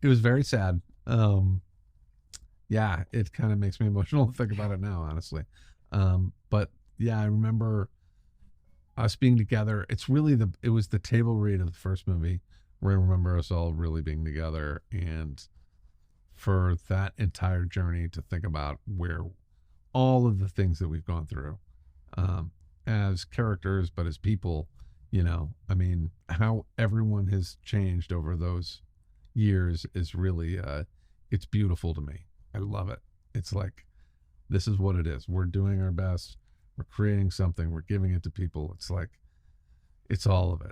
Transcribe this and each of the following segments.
It was very sad. Yeah, it kind of makes me emotional to think about it now, honestly. But yeah, I remember us being together. It was the table read of the first movie where I remember us all really being together, and for that entire journey to think about where all of the things that we've gone through, as characters, but as people, I mean, how everyone has changed over those years is really, it's beautiful to me. I love it. It's like, this is what it is. We're doing our best. We're creating something. We're giving it to people. It's like, it's all of it.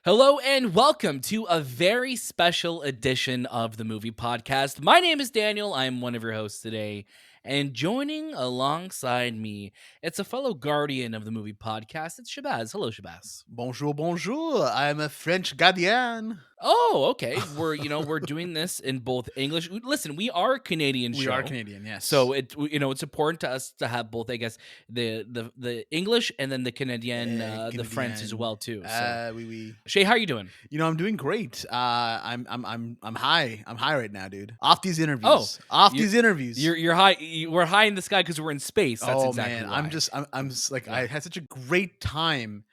Hello and welcome to a very special edition of the Movie Podcast. My name is Daniel. I'm one of your hosts today. And joining alongside me, it's a fellow guardian of the Movie Podcast. It's Shahbaz. Hello, Shahbaz. Bonjour, bonjour. I'm a French gardien. Oh, okay. We're doing this in both English. Listen, we are a Canadian show. We are Canadian, yes. So it's important to us to have both, I guess, the English and then the Canadian, the French as well too. So, oui. Shay, how are you doing? I'm doing great. I'm high. I'm high right now, dude. Off these interviews. These interviews. You're high. We're high in the sky because we're in space. That's exactly why. I'm like, I had such a great time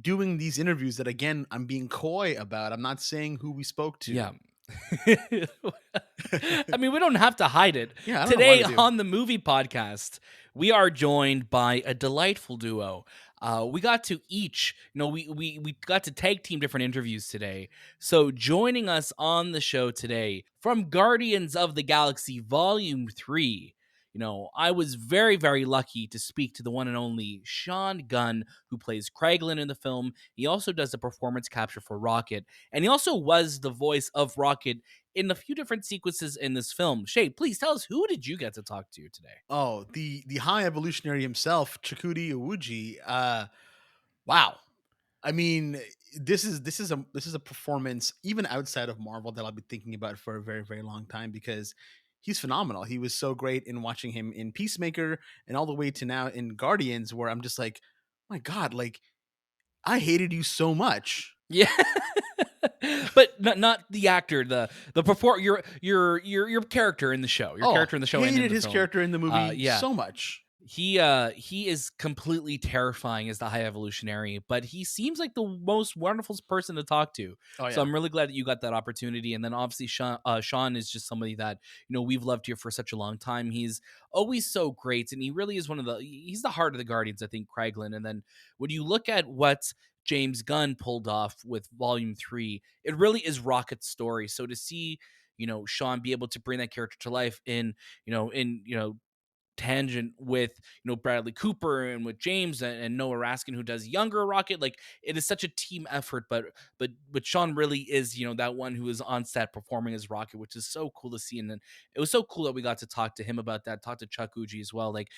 doing these interviews that, again, I'm being coy about. I'm not saying who we spoke to. Yeah. I mean, we don't have to hide it. Yeah, Today on the Movie Podcast, we are joined by a delightful duo. We got to each, we got to tag team different interviews today. So joining us on the show today from Guardians of the Galaxy Volume 3, I was very, very lucky to speak to the one and only Sean Gunn, who plays Kraglin in the film. He also does the performance capture for Rocket, and he also was the voice of Rocket in a few different sequences in this film. Shay, please tell us, who did you get to talk to today? Oh, the high evolutionary himself, Chukwudi Iwuji. Wow. I mean, this is a performance even outside of Marvel that I'll be thinking about for a very, very long time, because he's phenomenal. He was so great in watching him in Peacemaker and all the way to now in Guardians, where I'm just like, my God, like, I hated you so much. Yeah. But not the actor, the your character in the show. Your character in the show. Hated his character in the movie so much. He is completely terrifying as the High Evolutionary, but he seems like the most wonderful person to talk to. Oh, yeah. So I'm really glad that you got that opportunity. And then obviously Sean is just somebody that we've loved here for such a long time. He's always so great, and he really is he's the heart of the Guardians, I think, Kraglin. And then when you look at what James Gunn pulled off with Volume 3, it really is Rocket's story. So to see Sean be able to bring that character to life in tangent with Bradley Cooper and with James and Noah Raskin, who does younger Rocket, like, it is such a team effort, but Sean really is that one who is on set performing as Rocket, which is so cool to see. And then it was so cool that we got to talk to him about that, talk to Chuck Uji as well. Like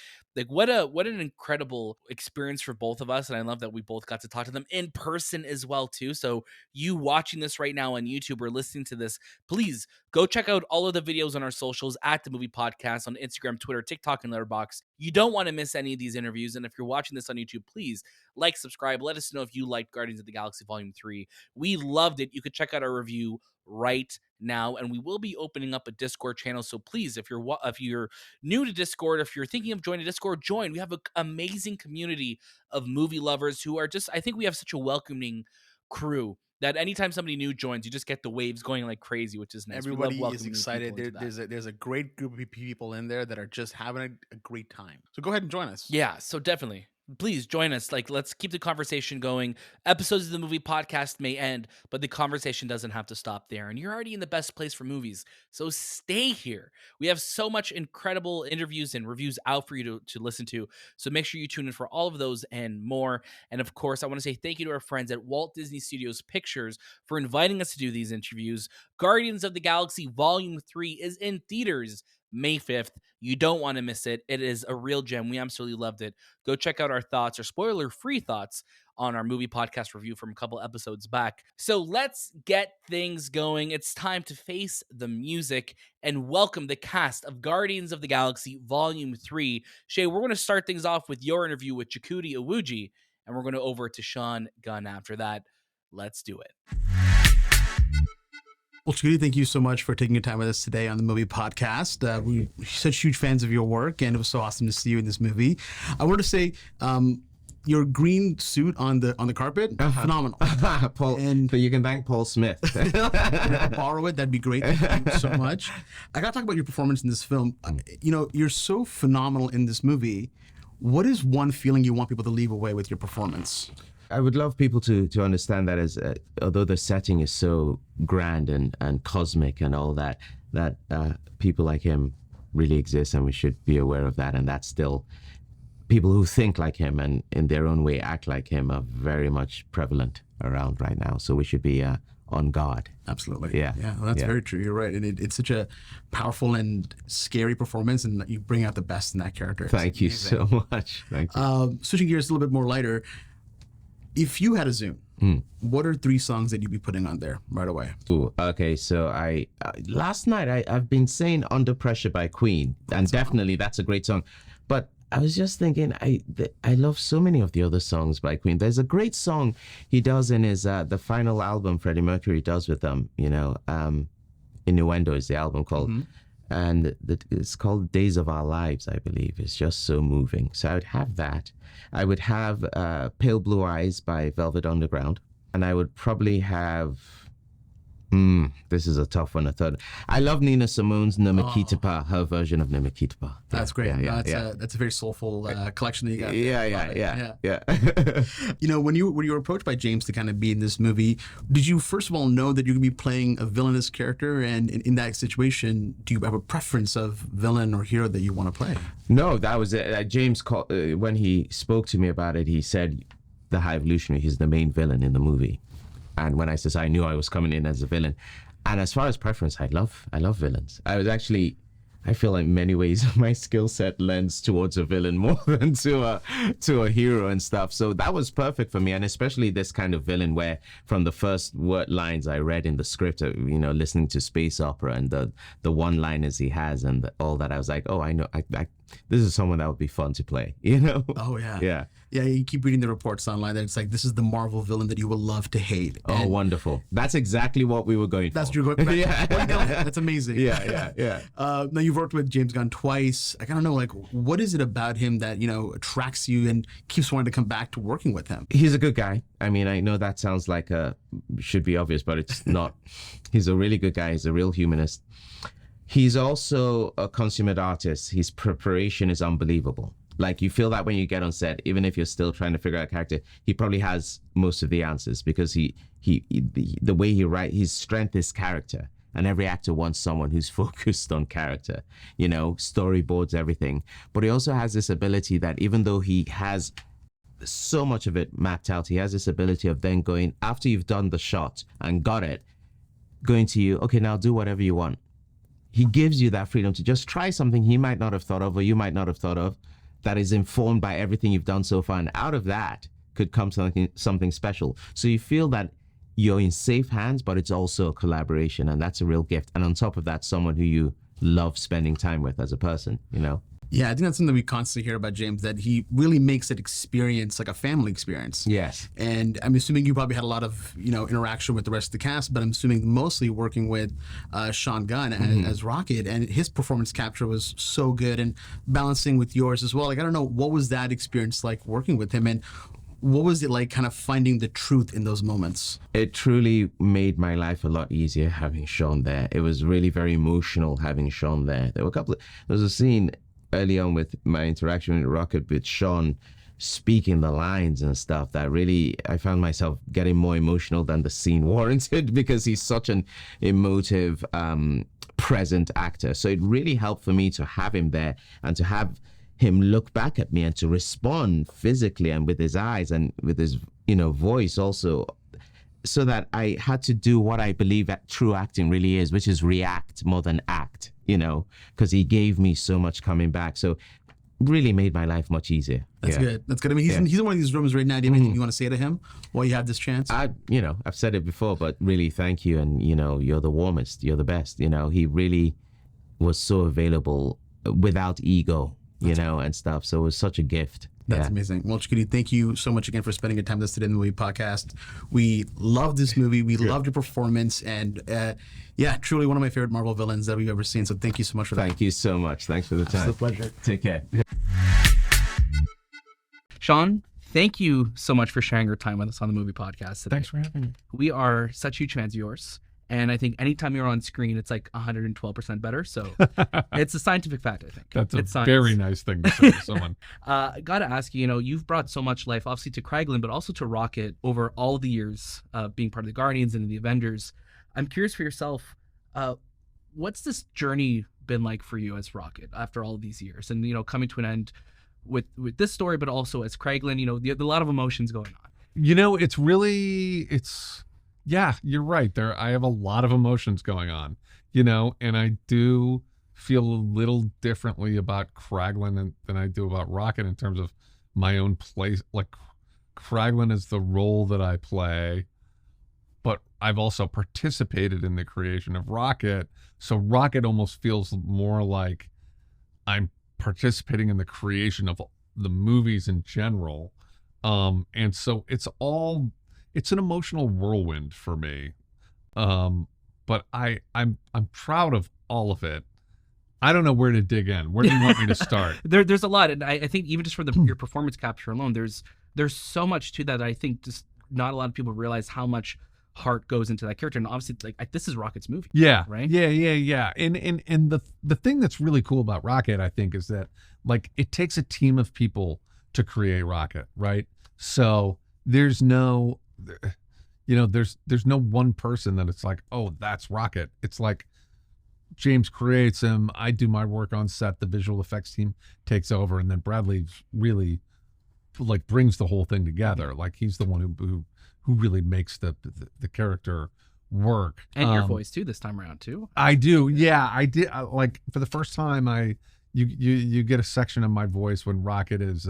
what an incredible experience for both of us, and I love that we both got to talk to them in person as well too. So you watching this right now on YouTube or listening to this, please go check out all of the videos on our socials at the Movie Podcast on Instagram, Twitter, TikTok, and Letterboxd. You don't want to miss any of these interviews. And if you're watching this on YouTube, please like, subscribe. Let us know if you liked Guardians of the Galaxy Volume 3. We loved it. You could check out our review right now, and we will be opening up a Discord channel. So please, if you're new to Discord, if you're thinking of joining Discord, join. We have an amazing community of movie lovers who are I think we have such a welcoming crew that anytime somebody new joins, you just get the waves going like crazy, which is nice. Everybody is excited. There's a great group of people in there that are just having a great time. So go ahead and join us. Yeah, so definitely. Please join us. Like, let's keep the conversation going. Episodes of the Movie Podcast may end, but the conversation doesn't have to stop there. And you're already in the best place for movies, so stay here. We have so much incredible interviews and reviews out for you to listen to. So make sure you tune in for all of those and more. And of course, I want to say thank you to our friends at Walt Disney Studios Pictures for inviting us to do these interviews. Guardians of the Galaxy Volume 3 is in theaters May 5th. You don't want to miss it. It is a real gem. We absolutely loved it. Go check out our thoughts, or spoiler-free thoughts, on our Movie Podcast review from a couple episodes back. So let's get things going. It's time to face the music and welcome the cast of Guardians of the Galaxy Volume 3. Shay, we're going to start things off with your interview with Chukwudi Iwuji, and we're going to over to Sean Gunn after that. Let's do it. Well, Chukwudi, thank you so much for taking your time with us today on the Movie Podcast. We're such huge fans of your work, and it was so awesome to see you in this movie. I want to say, your green suit on the carpet, phenomenal. Paul, And- but you can thank Paul Smith. Borrow it, that'd be great. Thank you so much. I got to talk about your performance in this film. You're so phenomenal in this movie. What is one feeling you want people to leave away with your performance? I would love people to understand that as although the setting is so grand and cosmic and all that, that people like him really exist, and we should be aware of that. And that's still people who think like him and in their own way act like him are very much prevalent around right now. So we should be on guard. Absolutely. Yeah. Yeah. Well, that's very true. You're right. And it's such a powerful and scary performance, and you bring out the best in that character. Thank you so much. Thank you. Switching gears a little bit more lighter. If you had a Zoom, what are 3 songs that you'd be putting on there right away? Ooh, okay, so I last night I've been saying "Under Pressure" by Queen, and definitely that's a great song. But I was just thinking, I love so many of the other songs by Queen. There's a great song he does in his the final album Freddie Mercury does with them. Innuendo is the album called. And it's called Days of Our Lives, I believe. It's just so moving. So I would have that. I would have Pale Blue Eyes by Velvet Underground. And I would probably have... this is a tough one. I love Nina Simone's Namakitapa, her version of Namakitapa. That's great. Yeah. That's a very soulful collection that you got. Yeah. When you were approached by James to kind of be in this movie, did you first of all know that you're going to be playing a villainous character? And in that situation, do you have a preference of villain or hero that you want to play? No, that was it. James, when he spoke to me about it, he said the High Evolutionary, he's the main villain in the movie. And when I said, I knew I was coming in as a villain. And as far as preference, I love villains. I feel like in many ways my skill set lends towards a villain more than to a hero and stuff. So that was perfect for me. And especially this kind of villain where from the first word lines I read in the script, listening to space opera and the one-liners he has and all that, I was like, oh, I know. This is someone that would be fun to play, Oh, yeah. Yeah. Yeah, you keep reading the reports online that it's like, this is the Marvel villain that you will love to hate. Oh, wonderful. That's exactly what we were going for. That's what you're going Yeah. That's amazing. Yeah. Now, you've worked with James Gunn twice. I gotta know, what is it about him that, attracts you and keeps wanting to come back to working with him? He's a good guy. I mean, I know that sounds like should be obvious, but it's not. He's a really good guy. He's a real humanist. He's also a consummate artist. His preparation is unbelievable. Like, you feel that when you get on set, even if you're still trying to figure out a character, he probably has most of the answers because the way he writes, his strength is character. And every actor wants someone who's focused on character, storyboards, everything. But he also has this ability that even though he has so much of it mapped out, he has this ability of then going, after you've done the shot and got it, going to you, okay, now do whatever you want. He gives you that freedom to just try something he might not have thought of or you might not have thought of that is informed by everything you've done so far. And out of that could come something special. So you feel that you're in safe hands, but it's also a collaboration. And that's a real gift. And on top of that, someone who you love spending time with as a person, Yeah, I think that's something we constantly hear about James, that he really makes that experience like a family experience. Yes. And I'm assuming you probably had a lot of, interaction with the rest of the cast, but I'm assuming mostly working with Sean Gunn as Rocket, and his performance capture was so good and balancing with yours as well. Like, I don't know, what was that experience like working with him, and what was it like kind of finding the truth in those moments? It truly made my life a lot easier having Sean there. It was really very emotional having Sean there. There was a scene early on with my interaction with Rocket, with Sean speaking the lines and stuff, that really, I found myself getting more emotional than the scene warranted because he's such an emotive, present actor. So it really helped for me to have him there and to have him look back at me and to respond physically and with his eyes and with his, voice also, so that I had to do what I believe that true acting really is, which is react more than act, because he gave me so much coming back. So really made my life much easier. That's good. That's good. I mean, he's in one of these rooms right now. Do you have anything you want to say to him while you have this chance? I've said it before, but really thank you. And, you're the warmest, you're the best. He really was so available without ego, and stuff. So it was such a gift. That's Yeah. amazing. Well, Chukwudi, thank you so much again for spending your time with us today in the movie podcast. We love this movie. We loved your performance, and yeah, truly one of my favorite Marvel villains that we've ever seen. So thank you so much for that. Thank you so much. Thanks for the time. It's a pleasure. Take care. Sean, thank you so much for sharing your time with us on the movie podcast today. Thanks for having me. We are such huge fans of yours. And I think anytime you're on screen, it's like 112% better. So it's a scientific fact, I think. That's it's a very nice thing to say to someone. Got to ask you, you've brought so much life, obviously, to Kraglin, but also to Rocket over all the years being part of the Guardians and the Avengers. I'm curious for yourself, what's this journey been like for you as Rocket after all of these years? And, coming to an end with this story, but also as Kraglin, there's a lot of emotions going on. Yeah, you're right. I have a lot of emotions going on, and I do feel a little differently about Kraglin than I do about Rocket in terms of my own place. Like, Kraglin is the role that I play, but I've also participated in the creation of Rocket. So Rocket almost feels more like I'm participating in the creation of the movies in general. And so it's an emotional whirlwind for me. But I'm proud of all of it. I don't know where to dig in. Where do you want me to start? There's a lot. And I think even just for your performance capture alone, there's so much to that I think just not a lot of people realize how much heart goes into that character. And obviously, like this is Rocket's movie. Yeah. Right? Yeah. And the thing that's really cool about Rocket, I think, is that like it takes a team of people to create Rocket, right? So there's no one person that it's like, oh, that's Rocket. It's like James creates him, I do my work on set, the visual effects team takes over, and then Bradley really like brings the whole thing together. Like he's the one who really makes the character work. And your voice too this time around too. I do. Yeah, I did. Like for the first time, you get a section of my voice when Rocket is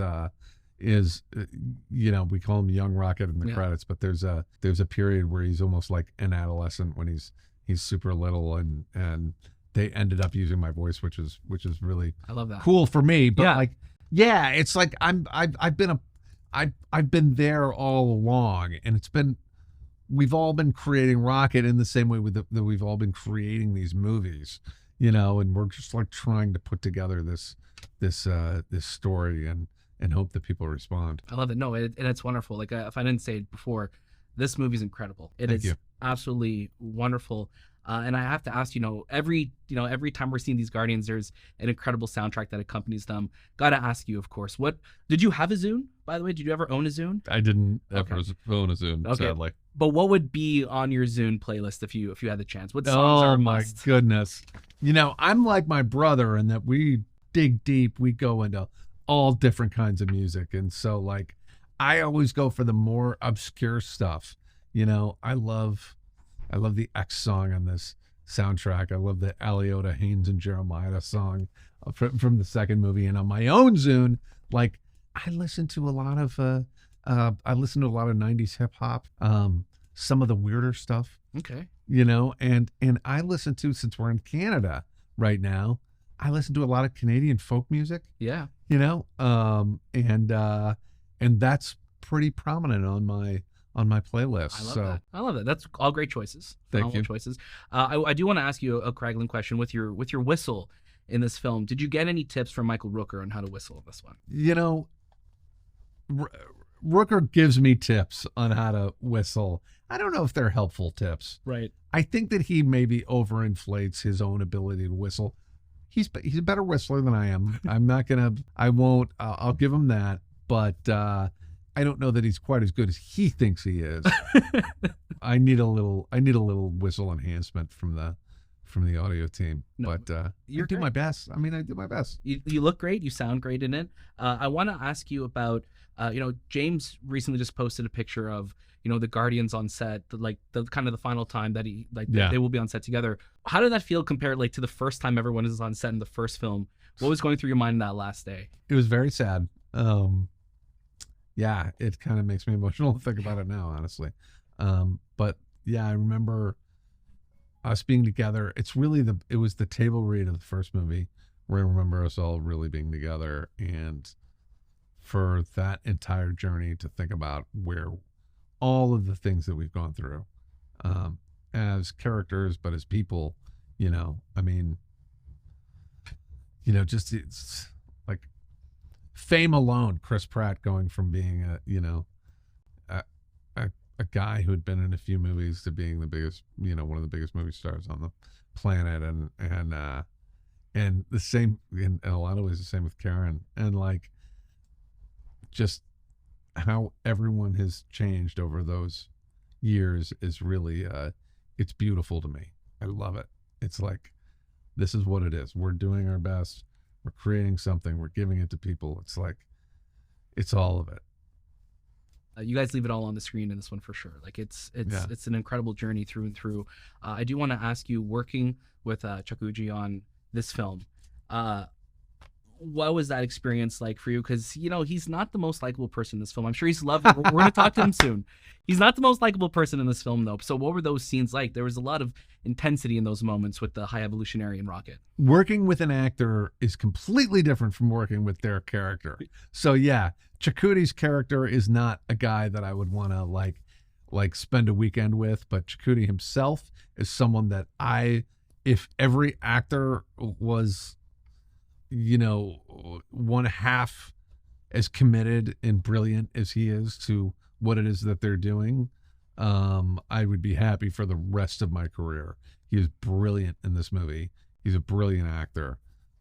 we call him Young Rocket in the credits, but there's a period where he's almost like an adolescent when he's super little, and they ended up using my voice, which is really I love that. Cool for me. But it's like I've been there all along, and we've all been creating Rocket in the same way that we've all been creating these movies, and we're just like trying to put together this story and hope that people respond. I love it. No, and it's wonderful. Like if I didn't say it before, this movie's incredible. It Thank is you. Absolutely wonderful. And I have to ask, every time we're seeing these Guardians, there's an incredible soundtrack that accompanies them. Got to ask you, of course, what did you have a Zune? By the way, did you ever own a Zune? I didn't ever own a Zune, sadly. But what would be on your Zune playlist if you had the chance? What songs are a must? My goodness. I'm like my brother in that we dig deep. We go into all different kinds of music, and so like I always go for the more obscure stuff. I love the X song on this soundtrack. I love the Aliota, Haynes, and Jeremiah song from the second movie. And on my own Zune, like I listen to a lot of 90s hip hop, some of the weirder stuff. Okay. And I listen to, since we're in Canada right now, I listen to a lot of Canadian folk music. Yeah. And that's pretty prominent on my playlist. I love that. That's all great choices. Thank you. Choices. I do want to ask you a Kraglin question with your whistle in this film. Did you get any tips from Michael Rooker on how to whistle in this one? Rooker gives me tips on how to whistle. I don't know if they're helpful tips. Right. I think that he maybe overinflates his own ability to whistle. He's a better whistler than I am. I'll give him that. But I don't know that he's quite as good as he thinks he is. I need a little whistle enhancement from the audio team. No, but I do my best. I do my best. You look great. You sound great in it. I want to ask you about, James recently just posted a picture of, the Guardians on set, like the kind of the final time that they will be on set together. How did that feel compared to the first time everyone is on set in the first film? What was going through your mind that last day? It was very sad. Yeah, it kind of makes me emotional to think about it now, honestly. But yeah, I remember us being together. It was the table read of the first movie where I remember us all really being together and for that entire journey to think about where all of the things that we've gone through as characters, but as people, I mean, just it's like fame alone, Chris Pratt going from being a guy who had been in a few movies to being the biggest, one of the biggest movie stars on the planet, and the same in a lot of ways the same with Karen, and like just how everyone has changed over those years is really it's beautiful to me. I love it. It's like, this is what it is. We're doing our best. We're creating something. We're giving it to people. It's like, it's all of it. You guys leave it all on the screen in this one for sure. Like it's an incredible journey through and through. I do want to ask you, working with Chukwudi on this film, what was that experience like for you? Because he's not the most likable person in this film. I'm sure he's loved. We're going to talk to him soon. He's not the most likable person in this film, though. So what were those scenes like? There was a lot of intensity in those moments with the High Evolutionary and Rocket. Working with an actor is completely different from working with their character. So yeah, Chukwidi's character is not a guy that I would want to like spend a weekend with, but Chukwudi himself is someone that if every actor was, one half as committed and brilliant as he is to what it is that they're doing, I would be happy for the rest of my career. He is brilliant in this movie. He's a brilliant actor.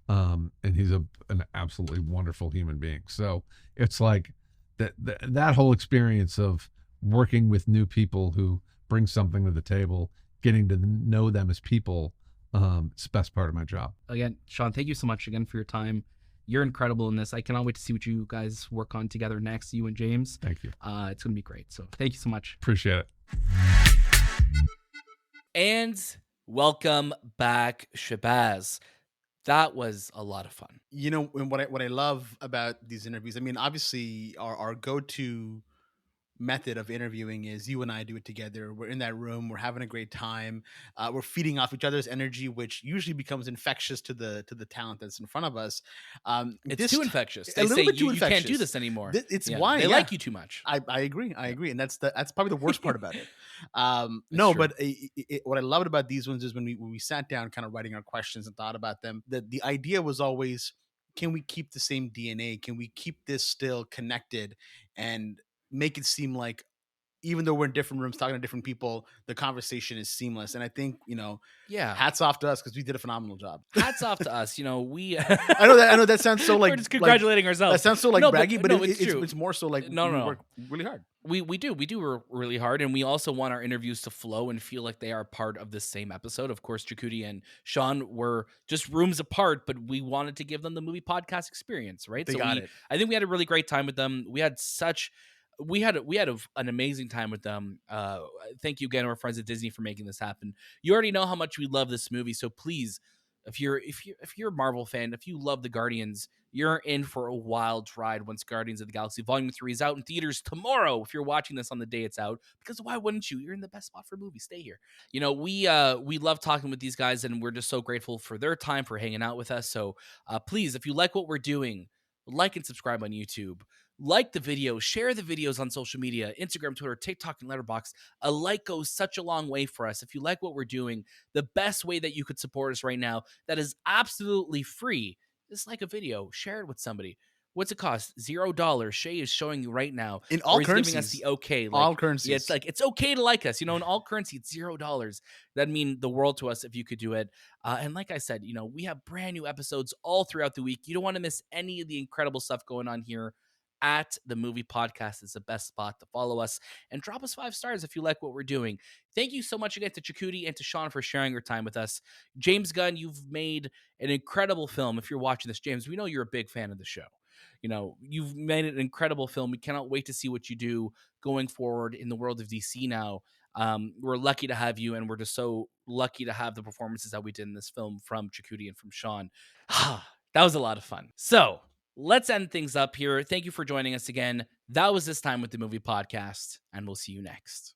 And he's an absolutely wonderful human being. So it's like that whole experience of working with new people who bring something to the table, getting to know them as people, it's the best part of my job. Again, Sean, thank you so much again for your time. You're incredible in this. I cannot wait to see what you guys work on together next, you and James. Thank you. It's going to be great. So thank you so much. Appreciate it. And welcome back, Shahbaz. That was a lot of fun. And what I love about these interviews, I mean, obviously our go-to method of interviewing is you and I do it together. We're in that room, we're having a great time, we're feeding off each other's energy, which usually becomes infectious to the talent that's in front of us. It's too infectious. A They little say bit too you can't infectious. do this anymore. It's Yeah, why they like you too much. I agree, and that's probably the worst part about it. true. But what I loved about these ones is when we sat down, kind of writing our questions and thought about them. The idea was always, can we keep the same DNA? Can we keep this still connected and make it seem like, even though we're in different rooms talking to different people, the conversation is seamless? And I think, Yeah. hats off to us because we did a phenomenal job. Hats off to us. We I know that sounds so like we're just congratulating ourselves. That sounds so like braggy, but it's true. it's more so like we work really hard. We do work really hard, and we also want our interviews to flow and feel like they are part of the same episode. Of course, Chukwudi and Sean were just rooms apart, but we wanted to give them the movie podcast experience, right? They got it. I think we had a really great time with them. We had an amazing time with them. Thank you again, our friends at Disney, for making this happen. You already know how much we love this movie, so please, if you're a Marvel fan, if you love the Guardians, you're in for a wild ride once Guardians of the Galaxy Volume 3 is out in theaters tomorrow. If you're watching this on the day it's out, because why wouldn't you? You're in the best spot for movies. Stay here. We love talking with these guys, and we're just so grateful for their time, for hanging out with us. So please, if you like what we're doing, like and subscribe on YouTube. Like the video, share the videos on social media, Instagram, Twitter, TikTok, and Letterboxd. A like goes such a long way for us. If you like what we're doing, the best way that you could support us right now, that is absolutely free, is like a video, share it with somebody. What's it cost? $0. Shay is showing you right now. In all he's currencies. giving us the okay. All currencies. Yeah, it's like, it's okay to like us. In all currency, it's $0. That'd mean the world to us if you could do it. And like I said, we have brand new episodes all throughout the week. You don't want to miss any of the incredible stuff going on here at the Movie Podcast. Is the best spot to follow us, and drop us 5 stars if you like what we're doing. Thank you so much again to Chukwudi and to Sean for sharing your time with us. James Gunn, you've made an incredible film. If you're watching this, James, we know you're a big fan of the show. You've made an incredible film. We cannot wait to see what you do going forward in the world of DC now. We're lucky to have you, and we're just so lucky to have the performances that we did in this film from Chukwudi and from Sean. That was a lot of fun. So let's end things up here. Thank you for joining us again. That was This Time with the Movie Podcast, and we'll see you next.